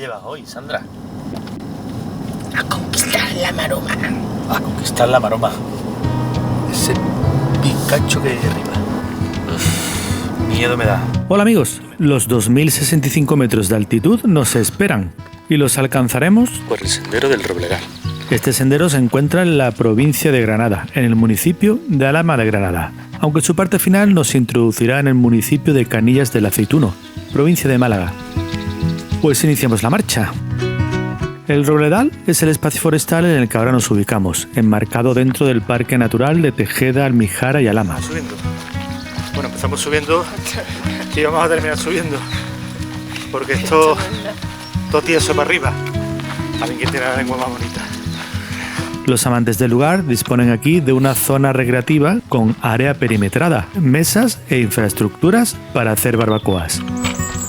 llevas hoy, Sandra? A conquistar la maroma. A conquistar la maroma. Ese picacho que hay arriba. Miedo me da. Hola amigos, los 2065 metros de altitud nos esperan y los alcanzaremos Por el sendero del Roblegar. Este sendero se encuentra en la provincia de Granada, en el municipio de Alhama de Granada, aunque su parte final nos introducirá en el municipio de Canillas del Aceituno, provincia de Málaga. Pues iniciamos la marcha. El Robledal es el espacio forestal en el que ahora nos ubicamos, enmarcado dentro del Parque Natural de Tejeda, Almijara y Alhama. Subiendo. Bueno, empezamos subiendo y vamos a terminar subiendo. Porque esto tieso para arriba. A mí que tiene la lengua más bonita. Los amantes del lugar disponen aquí de una zona recreativa con área perimetrada, mesas e infraestructuras para hacer barbacoas.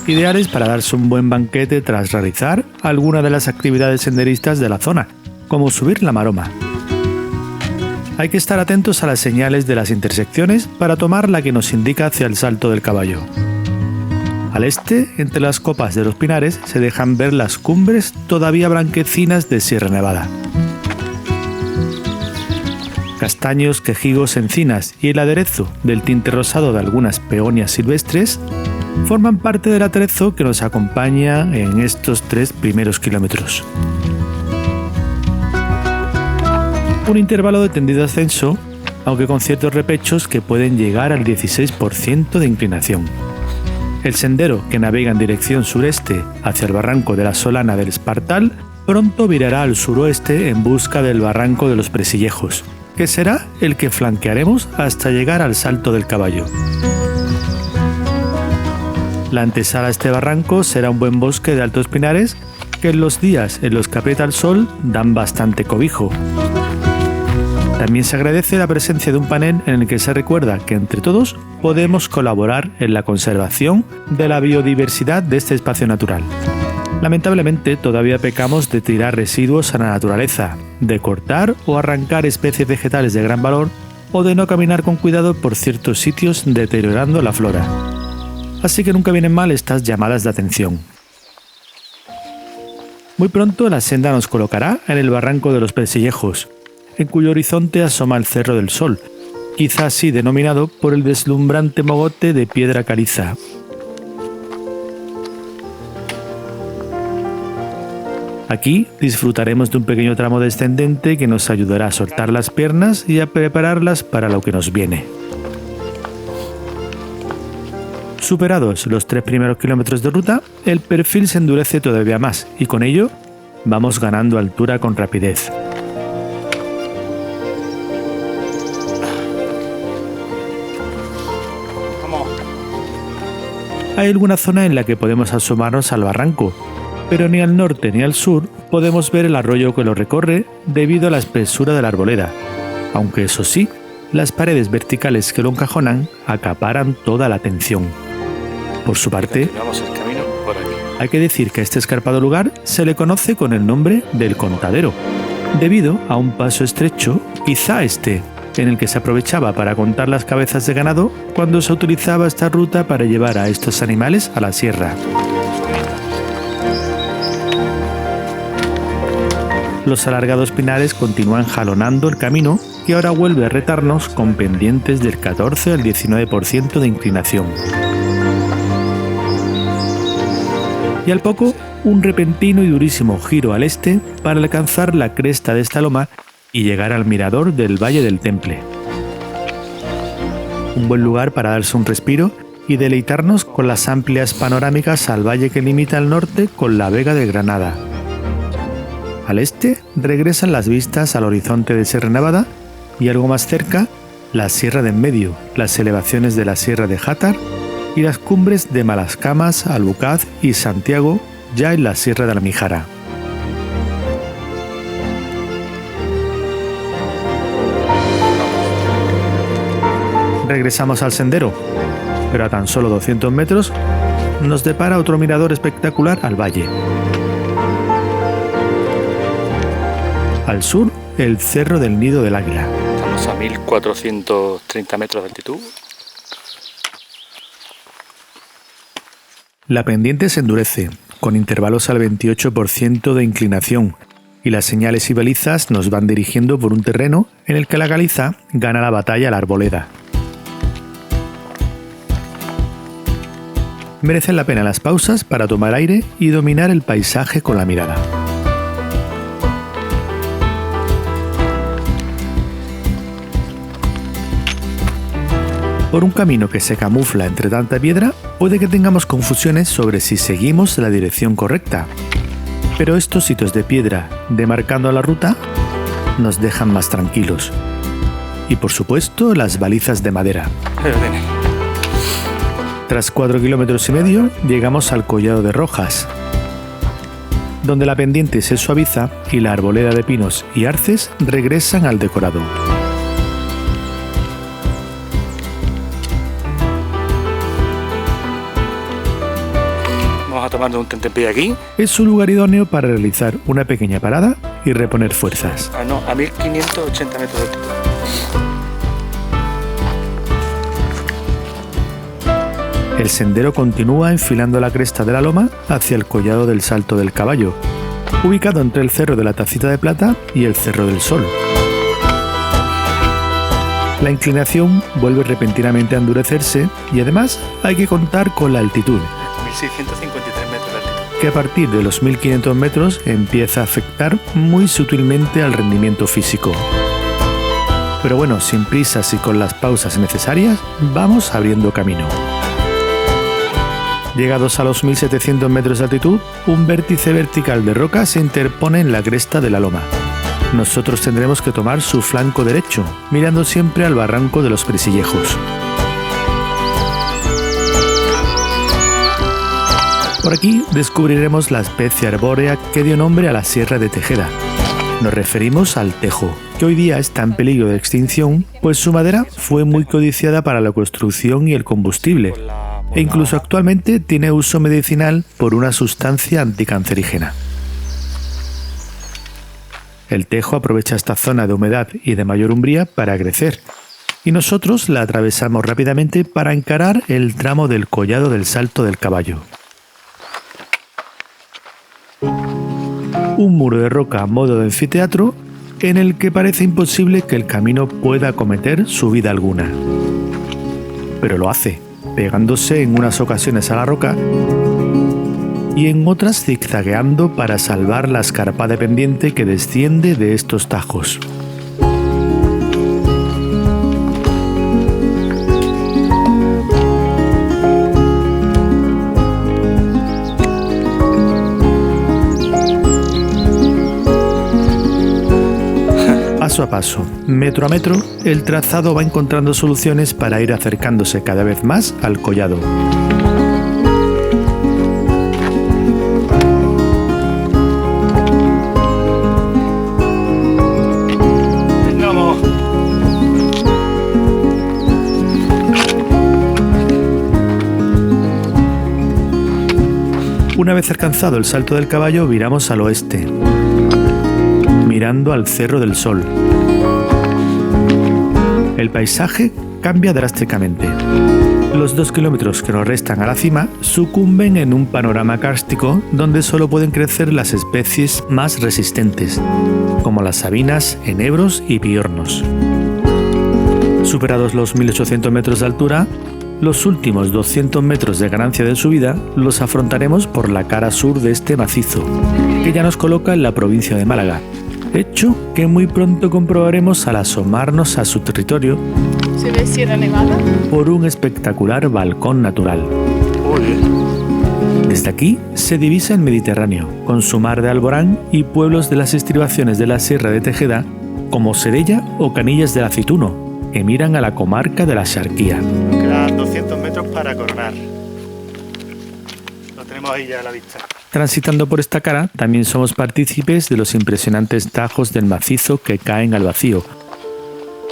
Ideales para darse un buen banquete tras realizar alguna de las actividades senderistas de la zona, como subir la maroma. Hay que estar atentos a las señales de las intersecciones para tomar la que nos indica hacia el Salto del Caballo. Al este, entre las copas de los pinares, se dejan ver las cumbres todavía blanquecinas de Sierra Nevada. Castaños, quejigos, encinas y el aderezo del tinte rosado de algunas peonias silvestres forman parte del atrezo que nos acompaña en estos 3 primeros kilómetros. Un intervalo de tendido ascenso, aunque con ciertos repechos que pueden llegar al 16% de inclinación. El sendero, que navega en dirección sureste hacia el barranco de la Solana del Espartal, pronto virará al suroeste en busca del barranco de los Presillejos, que será el que flanquearemos hasta llegar al Salto del Caballo. La antesala a este barranco será un buen bosque de altos pinares que en los días en los que aprieta el sol dan bastante cobijo. También se agradece la presencia de un panel en el que se recuerda que entre todos podemos colaborar en la conservación de la biodiversidad de este espacio natural. Lamentablemente todavía pecamos de tirar residuos a la naturaleza, de cortar o arrancar especies vegetales de gran valor o de no caminar con cuidado por ciertos sitios deteriorando la flora. Así que nunca vienen mal estas llamadas de atención. Muy pronto la senda nos colocará en el barranco de los Presillejos, en cuyo horizonte asoma el Cerro del Sol, quizá así denominado por el deslumbrante mogote de piedra caliza. Aquí disfrutaremos de un pequeño tramo descendente que nos ayudará a soltar las piernas y a prepararlas para lo que nos viene. Superados los 3 primeros kilómetros de ruta, el perfil se endurece todavía más y con ello vamos ganando altura con rapidez. Hay alguna zona en la que podemos asomarnos al barranco, pero ni al norte ni al sur podemos ver el arroyo que lo recorre debido a la espesura de la arboleda, aunque eso sí, las paredes verticales que lo encajonan acaparan toda la atención. Por su parte, hay que decir que a este escarpado lugar se le conoce con el nombre del Contadero, debido a un paso estrecho, quizá este, en el que se aprovechaba para contar las cabezas de ganado cuando se utilizaba esta ruta para llevar a estos animales a la sierra. Los alargados pinares continúan jalonando el camino que ahora vuelve a retarnos con pendientes del 14 al 19% de inclinación. Y al poco, un repentino y durísimo giro al este para alcanzar la cresta de esta loma y llegar al mirador del Valle del Temple. Un buen lugar para darse un respiro y deleitarnos con las amplias panorámicas al valle que limita al norte con la Vega de Granada. Al este regresan las vistas al horizonte de Sierra Nevada y algo más cerca, la Sierra de en medio, las elevaciones de la Sierra de Játar y las cumbres de Malascamas, Albucaz y Santiago, ya en la Sierra de Almijara. Regresamos al sendero, pero a tan solo 200 metros nos depara otro mirador espectacular al valle. Al sur, el Cerro del Nido del Águila. Estamos a 1430 metros de altitud. La pendiente se endurece, con intervalos al 28% de inclinación, y las señales y balizas nos van dirigiendo por un terreno en el que la Galiza gana la batalla a la arboleda. Merecen la pena las pausas para tomar aire y dominar el paisaje con la mirada. Por un camino que se camufla entre tanta piedra, puede que tengamos confusiones sobre si seguimos la dirección correcta. Pero estos sitios de piedra demarcando la ruta nos dejan más tranquilos. Y por supuesto, las balizas de madera. Tras 4,5 kilómetros llegamos al Collado de Rojas, donde la pendiente se suaviza y la arboleda de pinos y arces regresan al decorado. Vamos a tomarnos un tentempié aquí. Es un lugar idóneo para realizar una pequeña parada y reponer fuerzas. A 1580 metros de altitud. El sendero continúa enfilando la cresta de la loma hacia el Collado del Salto del Caballo, ubicado entre el Cerro de la Tacita de Plata y el Cerro del Sol. La inclinación vuelve repentinamente a endurecerse y además hay que contar con la altitud, 1653 metros de altitud, que a partir de los 1500 metros empieza a afectar muy sutilmente al rendimiento físico. Pero bueno, sin prisas y con las pausas necesarias, vamos abriendo camino. Llegados a los 1700 metros de altitud, un vértice vertical de roca se interpone en la cresta de la loma. Nosotros tendremos que tomar su flanco derecho, mirando siempre al barranco de los Presillejos. Por aquí descubriremos la especie arbórea que dio nombre a la Sierra de Tejeda. Nos referimos al tejo, que hoy día está en peligro de extinción, pues su madera fue muy codiciada para la construcción y el combustible, e incluso actualmente tiene uso medicinal por una sustancia anticancerígena. El tejo aprovecha esta zona de humedad y de mayor umbría para crecer, y nosotros la atravesamos rápidamente para encarar el tramo del Collado del Salto del Caballo. Un muro de roca a modo de anfiteatro en el que parece imposible que el camino pueda acometer subida alguna. Pero lo hace, pegándose en unas ocasiones a la roca y en otras zigzagueando para salvar la escarpada pendiente que desciende de estos tajos. Paso a paso, metro a metro, el trazado va encontrando soluciones para ir acercándose cada vez más al collado. ¡Vamos! Una vez alcanzado el Salto del Caballo, viramos al oeste, mirando al Cerro del Sol. El paisaje cambia drásticamente. Los 2 kilómetros que nos restan a la cima sucumben en un panorama kárstico donde solo pueden crecer las especies más resistentes, como las sabinas, enebros y piornos. Superados los 1800 metros de altura, los últimos 200 metros de ganancia de subida los afrontaremos por la cara sur de este macizo, que ya nos coloca en la provincia de Málaga, hecho que muy pronto comprobaremos al asomarnos a su territorio. ¿Se ve Sierra Nevada? Por un espectacular balcón natural. Desde aquí se divisa el Mediterráneo, con su mar de Alborán y pueblos de las estribaciones de la Sierra de Tejeda, como Sedella o Canillas del Aceituno, que miran a la comarca de la Xarquía. Quedan 200 metros para coronar. Lo tenemos ahí ya a la vista. Transitando por esta cara, también somos partícipes de los impresionantes tajos del macizo que caen al vacío,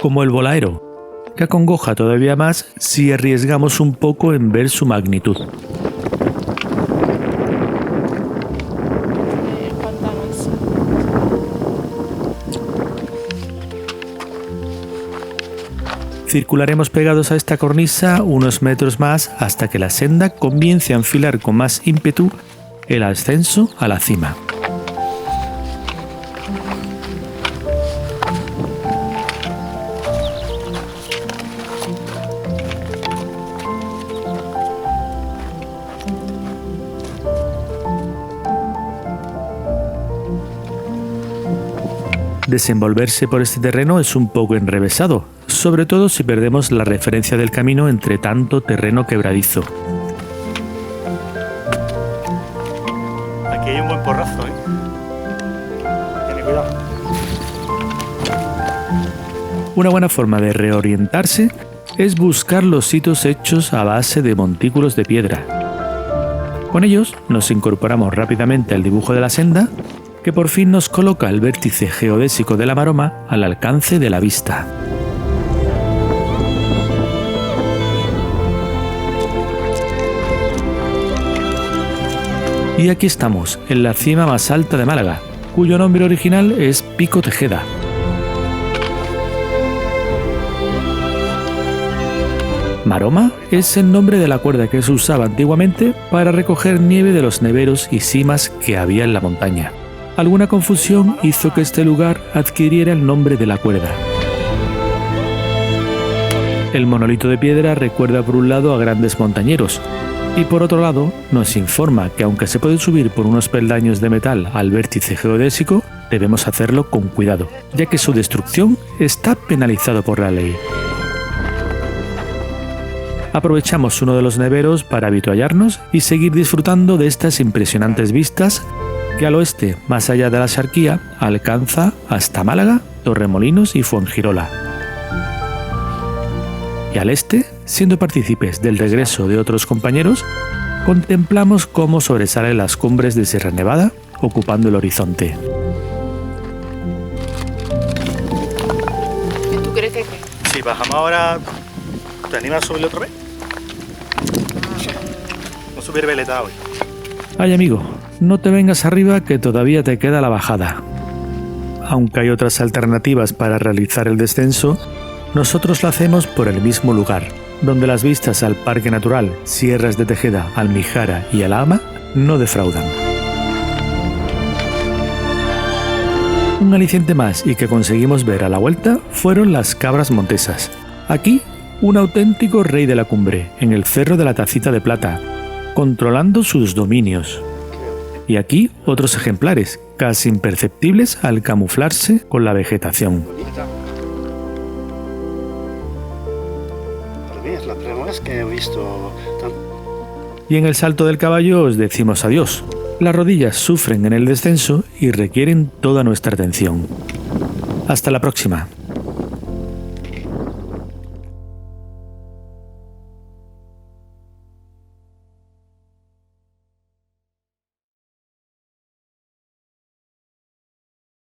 como el Bolaero, que acongoja todavía más si arriesgamos un poco en ver su magnitud. Circularemos pegados a esta cornisa unos metros más hasta que la senda comience a enfilar con más ímpetu el ascenso a la cima. Desenvolverse por este terreno es un poco enrevesado, sobre todo si perdemos la referencia del camino entre tanto terreno quebradizo. Aquí hay un buen porrazo, ¿eh? Ten cuidado. Una buena forma de reorientarse es buscar los sitios hechos a base de montículos de piedra. Con ellos nos incorporamos rápidamente al dibujo de la senda, que por fin nos coloca el vértice geodésico de la Maroma al alcance de la vista. Y aquí estamos, en la cima más alta de Málaga, cuyo nombre original es Pico Tejeda. Maroma es el nombre de la cuerda que se usaba antiguamente para recoger nieve de los neveros y simas que había en la montaña. Alguna confusión hizo que este lugar adquiriera el nombre de la cuerda. El monolito de piedra recuerda por un lado a grandes montañeros y por otro lado nos informa que aunque se puede subir por unos peldaños de metal al vértice geodésico, debemos hacerlo con cuidado, ya que su destrucción está penalizado por la ley. Aprovechamos uno de los neveros para avituallarnos y seguir disfrutando de estas impresionantes vistas que al oeste, más allá de la Axarquía, alcanza hasta Málaga, Torremolinos y Fuengirola. Y al este, siendo partícipes del regreso de otros compañeros, contemplamos cómo sobresalen las cumbres de Sierra Nevada, ocupando el horizonte. ¿Tú crees que Si bajamos ahora, ¿te animas a subirlo otra vez? Vamos a subir veleta hoy. Ay, amigo, no te vengas arriba que todavía te queda la bajada. Aunque hay otras alternativas para realizar el descenso, nosotros lo hacemos por el mismo lugar, donde las vistas al Parque Natural Sierras de Tejeda, Almijara y Alhama no defraudan. Un aliciente más y que conseguimos ver a la vuelta fueron las cabras montesas. Aquí, un auténtico rey de la cumbre, en el Cerro de la Tacita de Plata, controlando sus dominios. Y aquí otros ejemplares, casi imperceptibles al camuflarse con la vegetación. Para mí es la primera vez que he visto Y en el salto del caballo os decimos adiós. Las rodillas sufren en el descenso y requieren toda nuestra atención. Hasta la próxima.